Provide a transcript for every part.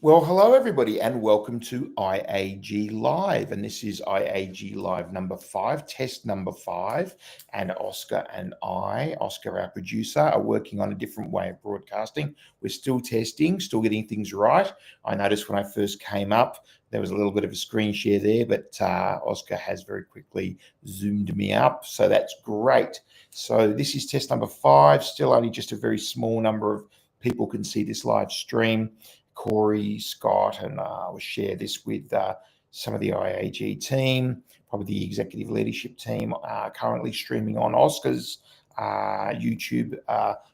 Well, hello everybody, and welcome to Iag Live. And this is Iag Live number 5, test number 5. And Oscar and I, Oscar, our producer, are working on a different way of broadcasting. We're still testing, still getting things right. I noticed when I first came up, there was a little bit of a screen share there, but Oscar has very quickly zoomed me up. So that's great. So this is test number 5, still only just a very small number of people can see this live stream. Corey, Scott, and we'll share this with some of the IAG team, probably the executive leadership team, currently streaming on Oscar's YouTube,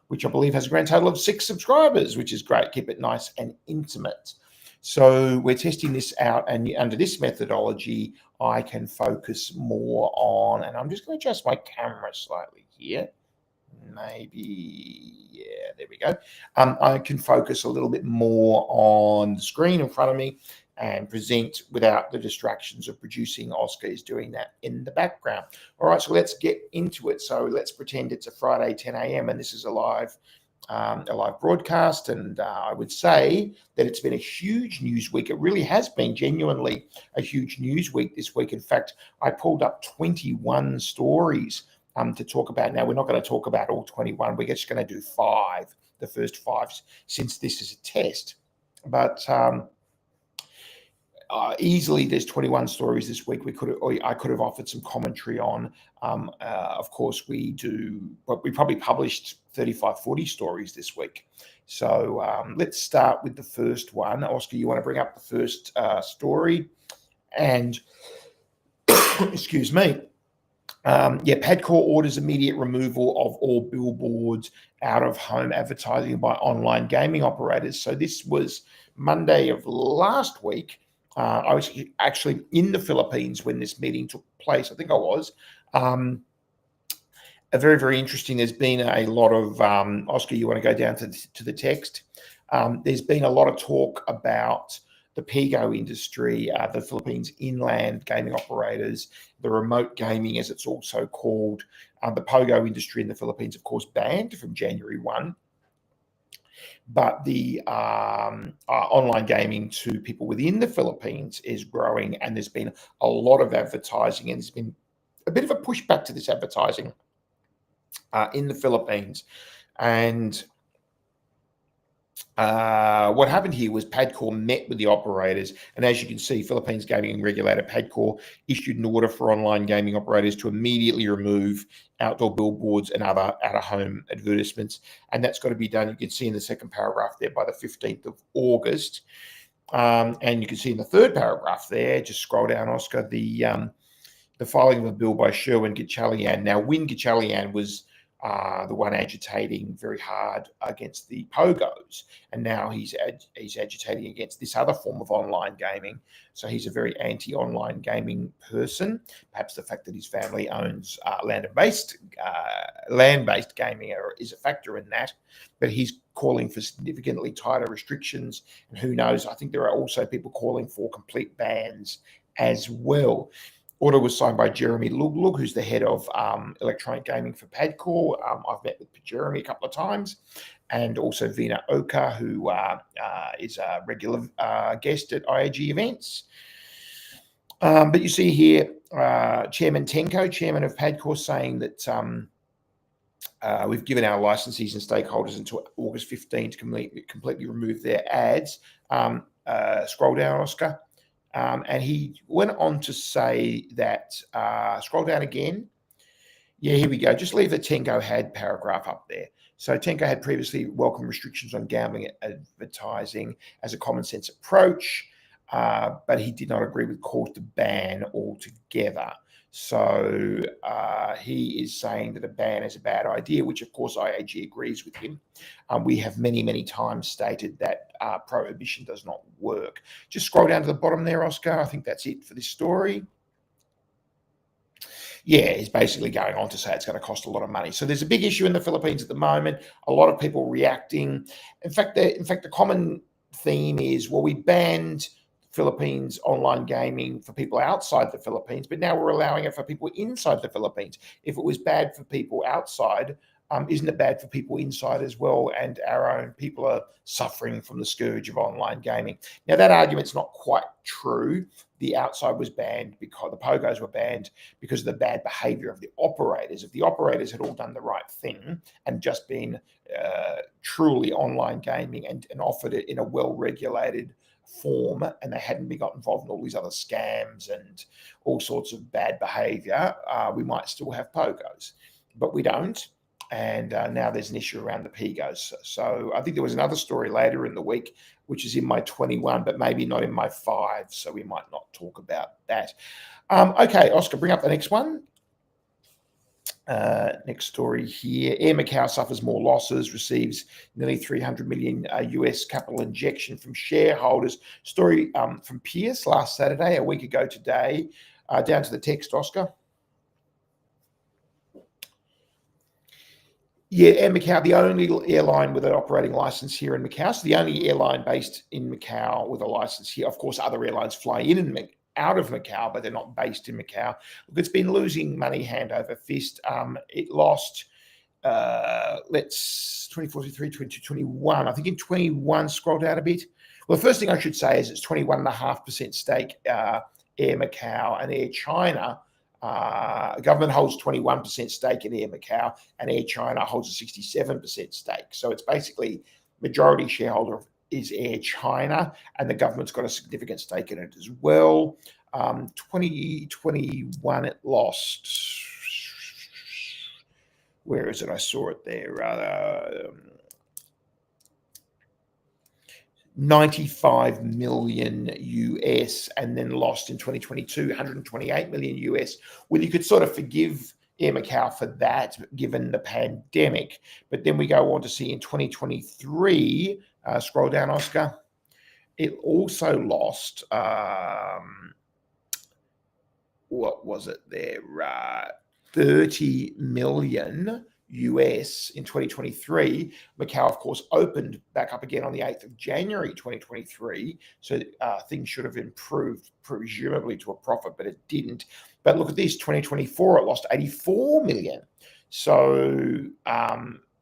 which I believe has a grand total of 6 subscribers, which is great. Keep it nice and intimate. So we're testing this out, and under this methodology, I can focus more on, and I'm just going to adjust my camera slightly here. Maybe, yeah, there we go. I can focus a little bit more on the screen in front of me and present without the distractions of producing. Oscar is doing that in the background. All right, so let's get into it. So let's pretend it's a Friday 10 a.m. and this is a live broadcast, and I would say that it's been a huge news week. It really has been genuinely a huge news week this week. In fact, I pulled up 21 stories to talk about. Now, we're not going to talk about all 21. We're just going to do 5, the first 5, since this is a test. But easily, there's 21 stories this week. I could have offered some commentary on. Of course, we do, but we probably published 35, 40 stories this week. So let's start with the first one. Oscar, you want to bring up the first story? And excuse me. Padcore orders immediate removal of all billboards out of home advertising by online gaming operators. So this was Monday of last week. I was actually in the Philippines when this meeting took place. I think I was. Very, very interesting. There's been a lot of, Oscar, you want to go down to the text? There's been a lot of talk about the PIGO industry, the Philippines inland gaming operators, the remote gaming, as it's also called. The POGO industry in the Philippines, of course, banned from January 1. But the online gaming to people within the Philippines is growing, and there's been a lot of advertising, and there's been a bit of a pushback to this advertising in the Philippines. And what happened here was PADCOR met with the operators, and as you can see, Philippines Gaming Regulator PADCOR issued an order for online gaming operators to immediately remove outdoor billboards and other out-of-home advertisements, and that's got to be done. You can see in the second paragraph there by the 15th of August, and you can see in the third paragraph there, just scroll down, Oscar, the filing of a bill by Sherwin Gatchalian. Now, Win Gatchalian was the one agitating very hard against the pogos, and now he's agitating against this other form of online gaming. So he's a very anti-online gaming person. Perhaps the fact that his family owns land-based gaming is a factor in that, but he's calling for significantly tighter restrictions, and who knows, I think there are also people calling for complete bans as well. Order was signed by Jeremy Luglug, who's the head of electronic gaming for PADCOR. I've met with Jeremy a couple of times, and also Vina Oka, who is a regular guest at IAG events. But you see here, Chairman Tenko, chairman of PADCOR, saying that we've given our licensees and stakeholders until August 15 to completely remove their ads. Scroll down, Oscar. And he went on to say that, scroll down again. Yeah, here we go. Just leave the Tenko had paragraph up there. So Tenko had previously welcomed restrictions on gambling advertising as a common sense approach, but he did not agree with calls to ban altogether. So he is saying that a ban is a bad idea, which of course IAG agrees with him. We have many, many times stated that prohibition does not work. Just scroll down to the bottom there, Oscar. I think that's it for this story. Yeah, he's basically going on to say it's going to cost a lot of money. So there's a big issue in the Philippines at the moment. A lot of people reacting. In fact, the common theme is, well, we banned Philippines online gaming for people outside the Philippines, but now we're allowing it for people inside the Philippines. If it was bad for people outside, isn't it bad for people inside as well? And our own people are suffering from the scourge of online gaming. Now, that argument's not quite true. The outside was banned because the pogos were banned because of the bad behavior of the operators. If the operators had all done the right thing and just been truly online gaming and offered it in a well-regulated form, and they hadn't got involved in all these other scams and all sorts of bad behavior, we might still have pogos, but we don't. And now there's an issue around the pigos. So I think there was another story later in the week, which is in my 21, but maybe not in my 5. So we might not talk about that. Okay, Oscar, bring up the next one. Next story here. Air Macau suffers more losses, receives nearly 300 million US capital injection from shareholders. Story from Pierce last Saturday, a week ago today. Down to the text, Oscar. Yeah, Air Macau, the only airline with an operating license here in Macau. So the only airline based in Macau with a license here. Of course, other airlines fly in and out of Macau, but they're not based in Macau. Look, it's been losing money hand over fist. It lost, 2023, 2021. I think in 21, scroll down a bit. Well, the first thing I should say is it's 21.5% stake, Air Macau and Air China. Government holds 21% stake in Air Macau, and Air China holds a 67% stake. So it's basically majority shareholder is Air China, and the government's got a significant stake in it as well. 2021, it lost. Where is it? I saw it there. 95 million US, and then lost in 2022 128 million US. Well, you could sort of forgive Air Macau for that given the pandemic, but then we go on to see in 2023, scroll down, Oscar, it also lost, what was it there, 30 million US in 2023. Macau, of course, opened back up again on the 8th of January 2023. So things should have improved, presumably to a profit, but it didn't. But look at this, 2024, it lost 84 million. So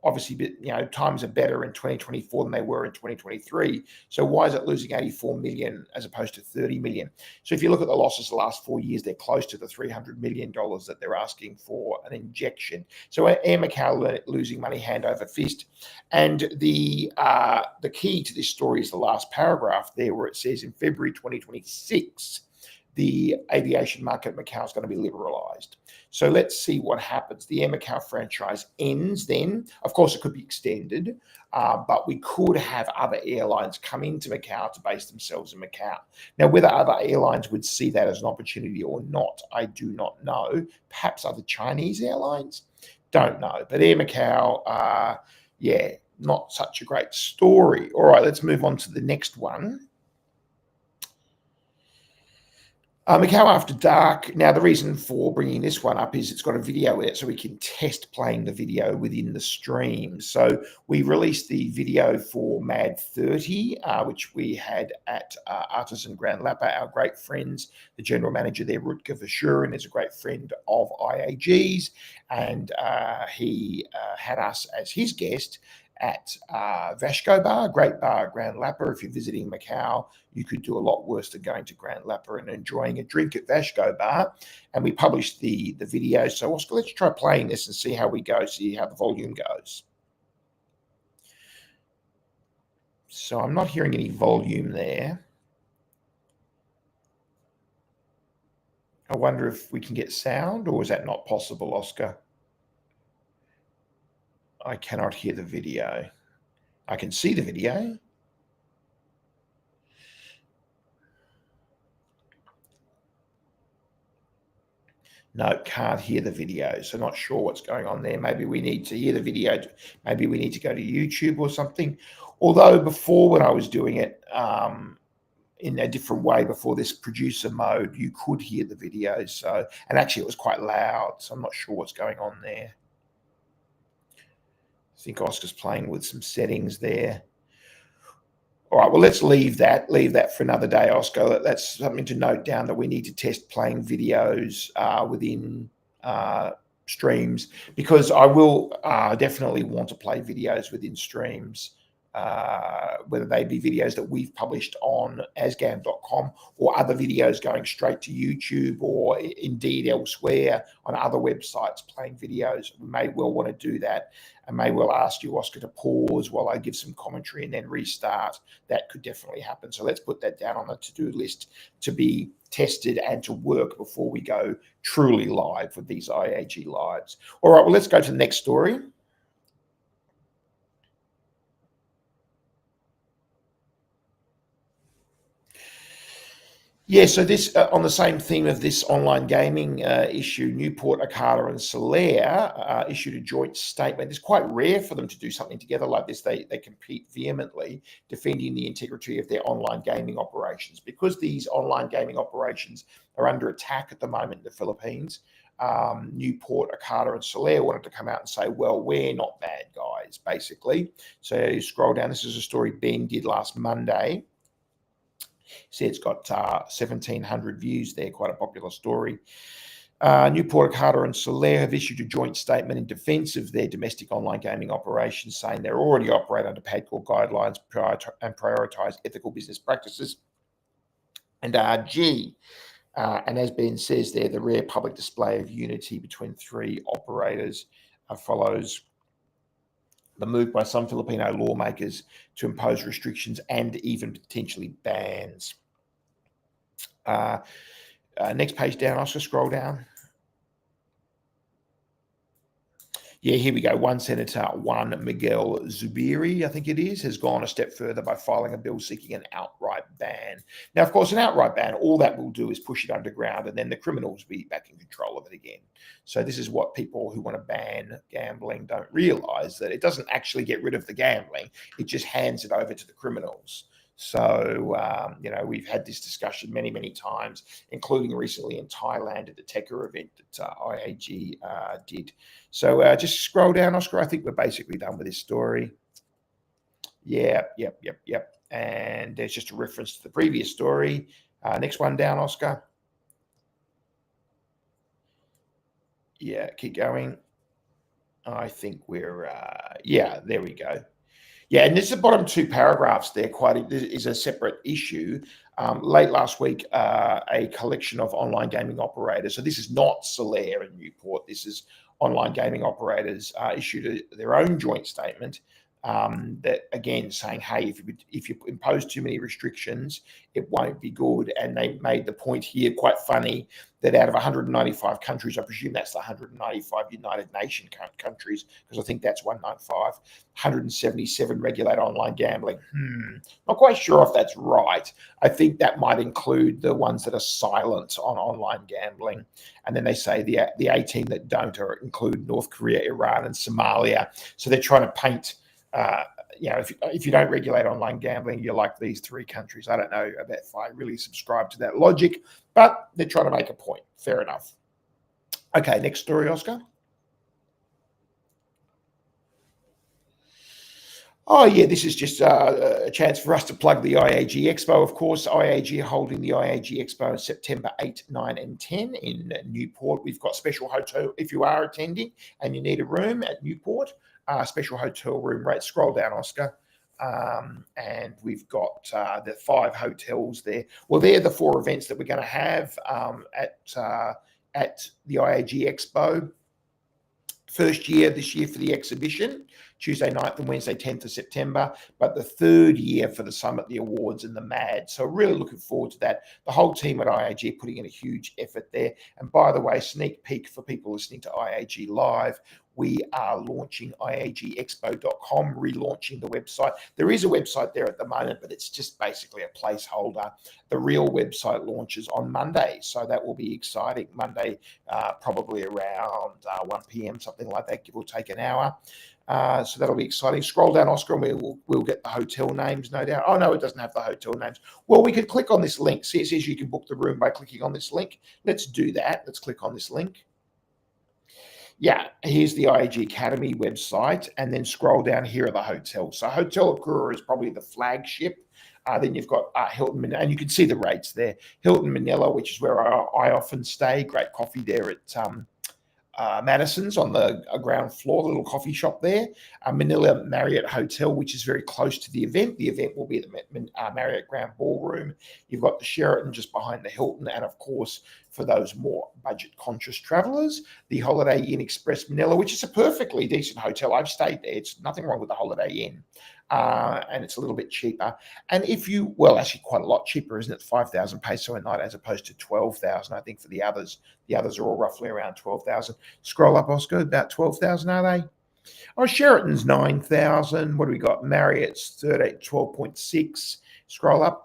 obviously, times are better in 2024 than they were in 2023. So why is it losing 84 million as opposed to 30 million? So if you look at the losses the last 4 years, they're close to the $300 million that they're asking for an injection. So Air Macau losing money hand over fist. And the key to this story is the last paragraph there, where it says in February 2026, the aviation market in Macau is going to be liberalized. So let's see what happens. The Air Macau franchise ends then. Of course, it could be extended, but we could have other airlines come into Macau to base themselves in Macau. Now, whether other airlines would see that as an opportunity or not, I do not know. Perhaps other Chinese airlines? Don't know. But Air Macau, not such a great story. All right, let's move on to the next one. Macau After Dark. Now, the reason for bringing this one up is it's got a video in it, so we can test playing the video within the stream. So we released the video for Mad 30, which we had at Artisan Grand Lappa, our great friends. The general manager there, Rutger Verschuren, is a great friend of IAG's, and he had us as his guest at Vasco Bar, great bar at Grand Lappa. If you're visiting Macau, you could do a lot worse than going to Grand Lappa and enjoying a drink at Vasco Bar. And we published the video. So Oscar, let's try playing this and see how we go, see how the volume goes. So I'm not hearing any volume there. I wonder if we can get sound, or is that not possible, Oscar? I cannot hear the video. I can see the video. No, can't hear the video. So not sure what's going on there. Maybe we need to hear the video. Maybe we need to go to YouTube or something. Although before, when I was doing it in a different way, before this producer mode, you could hear the video. So, and actually it was quite loud. So I'm not sure what's going on there. I think Oscar's playing with some settings there. All right, well, let's leave that for another day, Oscar. That's something to note down, that we need to test playing videos within streams, because I will definitely want to play videos within streams, whether they be videos that we've published on asgam.com or other videos going straight to YouTube, or indeed elsewhere on other websites playing videos. We may well want to do that. I may well ask you, Oscar, to pause while I give some commentary and then restart. That could definitely happen. So let's put that down on the to-do list to be tested and to work before we go truly live with these IAG Lives. All right, well, let's go to the next story. Yeah, so this on the same theme of this online gaming issue, Newport, Okada, and Solaire issued a joint statement. It's quite rare for them to do something together like this. They compete vehemently, defending the integrity of their online gaming operations, because these online gaming operations are under attack at the moment in the Philippines. Newport, Okada, and Solaire wanted to come out and say, well, we're not bad guys, basically. So you scroll down. This is a story Ben did last Monday. See, it's got 1,700 views there, quite a popular story. Newport, Okada, and Solaire have issued a joint statement in defence of their domestic online gaming operations, saying they already operate under PADCOR guidelines and prioritise ethical business practices and RG. And as Ben says there, the rare public display of unity between three operators follows the move by some Filipino lawmakers to impose restrictions and even potentially bans. Next page down, Oscar, scroll down. Yeah, here we go. One senator, Juan Miguel Zubiri, I think it is, has gone a step further by filing a bill seeking an outright ban. Now, of course, an outright ban, all that will do is push it underground, and then the criminals will be back in control of it again. So this is what people who want to ban gambling don't realize, that it doesn't actually get rid of the gambling. It just hands it over to the criminals. So, we've had this discussion many, many times, including recently in Thailand at the Tekka event that IAG did. So just scroll down, Oscar. I think we're basically done with this story. Yep. And there's just a reference to the previous story. Next one down, Oscar. Yeah, keep going. I think we're, yeah, there we go. Yeah, and this is the bottom two paragraphs there. Quite is a separate issue. Late last week, a collection of online gaming operators. So this is not Solaire and Newport. This is online gaming operators issued their own joint statement that again saying, hey, if you impose too many restrictions, it won't be good. And they made the point here, quite funny, that out of 195 countries, I presume that's the 195 United Nations countries, because I think that's 195, 177 regulate online gambling. Not quite sure if that's right. I think that might include the ones that are silent on online gambling. And then they say the 18 that don't include North Korea, Iran, and Somalia. So they're trying to paint, if you don't regulate online gambling, you're like these three countries. I don't know about if I really subscribe to that logic, but they're trying to make a point. Fair enough. Okay, next story, Oscar. Oh, yeah, this is just a chance for us to plug the IAG Expo. Of course, IAG are holding the IAG Expo on September 8, 9, and 10 in Newport. We've got special hotel, if you are attending and you need a room at Newport, special hotel room rate. Scroll down, Oscar. And we've got the 5 hotels there. Well, they're the 4 events that we're going to have at the IAG Expo. First year this year for the exhibition, Tuesday 9th and Wednesday 10th of September, but the third year for the summit, the awards, and the MAD. So really looking forward to that. The whole team at IAG are putting in a huge effort there. And by the way, sneak peek for people listening to IAG Live, we are launching iagexpo.com, relaunching the website. There is a website there at the moment, but it's just basically a placeholder. The real website launches on Monday, so that will be exciting. Monday, probably around 1 p.m., something like that, give or take an hour. So that'll be exciting. Scroll down, Oscar, and we'll get the hotel names, no doubt. Oh, no, it doesn't have the hotel names. Well, we could click on this link. See, it says you can book the room by clicking on this link. Let's do that. Let's click on this link. Yeah, here's the IAG Academy website, and then scroll down, here are the hotels. So Hotel Akura is probably the flagship. Then you've got Hilton Manila, and you can see the rates there. Hilton Manila, which is where I often stay. Great coffee there at Madison's on the ground floor, the little coffee shop there. Manila Marriott Hotel, which is very close to the event. The event will be at the Marriott Grand Ballroom. You've got the Sheraton just behind the Hilton, and of course, for those more budget-conscious travelers, the Holiday Inn Express Manila, which is a perfectly decent hotel. I've stayed there. It's nothing wrong with the Holiday Inn. And it's a little bit cheaper. And actually quite a lot cheaper, isn't it? 5,000 peso a night as opposed to 12,000, I think, for the others. The others are all roughly around 12,000. Scroll up, Oscar, about 12,000, are they? Oh, Sheraton's 9,000. What do we got? Marriott's 12.6. Scroll up.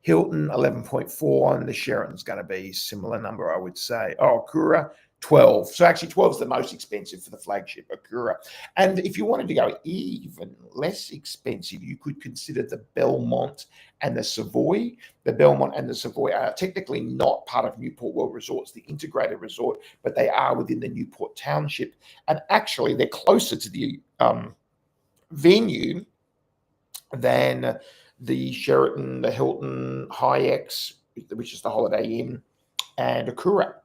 Hilton 11.4, and the Sheraton's going to be similar number, I would say. Oh, Akura 12. So actually 12 is the most expensive for the flagship, Akura. And if you wanted to go even less expensive, you could consider the Belmont and the Savoy. The Belmont and the Savoy are technically not part of Newport World Resorts, the integrated resort, but they are within the Newport Township. And actually, they're closer to the venue than the Sheraton, the Hilton, Hyatt, which is the Holiday Inn, and Akura.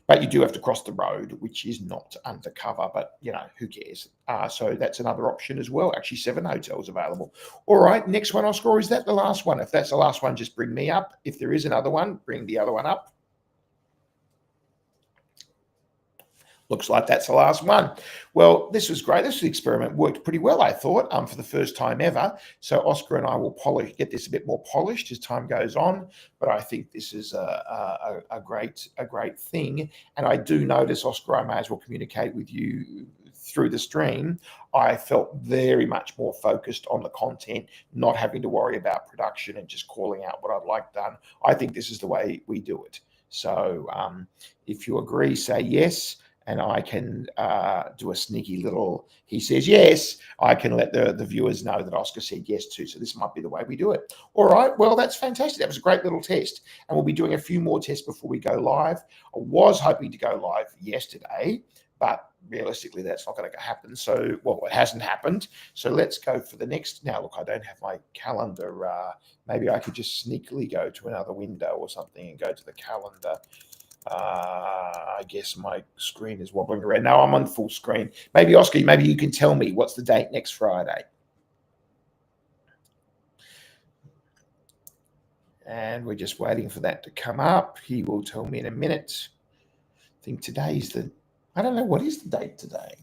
But you do have to cross the road, which is not undercover, but, who cares? So that's another option as well. Actually, 7 hotels available. All right, next one, Oscar, is that the last one? If that's the last one, just bring me up. If there is another one, bring the other one up. Looks like that's the last one. Well, this was great. This experiment worked pretty well, I thought, for the first time ever. So Oscar and I will get this a bit more polished as time goes on. But I think this is a great thing. And I do notice, Oscar, I may as well communicate with you through the stream. I felt very much more focused on the content, not having to worry about production and just calling out what I'd like done. I think this is the way we do it. So if you agree, say yes. And I can do a sneaky little, he says yes, I can let the viewers know that Oscar said yes too. So this might be the way we do it. All right, well, that's fantastic. That was a great little test. And we'll be doing a few more tests before we go live. I was hoping to go live yesterday, but realistically, that's not going to happen. So, it hasn't happened. So let's go for the next. Now, look, I don't have my calendar. Maybe I could just sneakily go to another window or something and go to the calendar. I guess my screen is wobbling around. No, I'm on full screen. Maybe, Oscar, maybe you can tell me what's the date next Friday. And we're just waiting for that to come up. He will tell me in a minute. I think today's I don't know, what is the date today?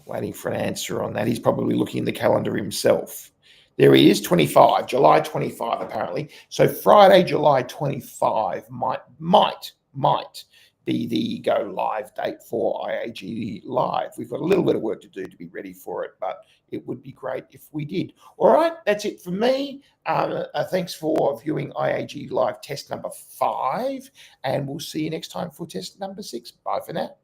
Waiting for an answer on that. He's probably looking in the calendar himself. There he is, 25, July 25, apparently. So Friday, July 25 might be the go live date for IAG Live. We've got a little bit of work to do to be ready for it, but it would be great if we did. All right, that's it from me. Thanks for viewing IAG Live test number 5, and we'll see you next time for test number 6. Bye for now.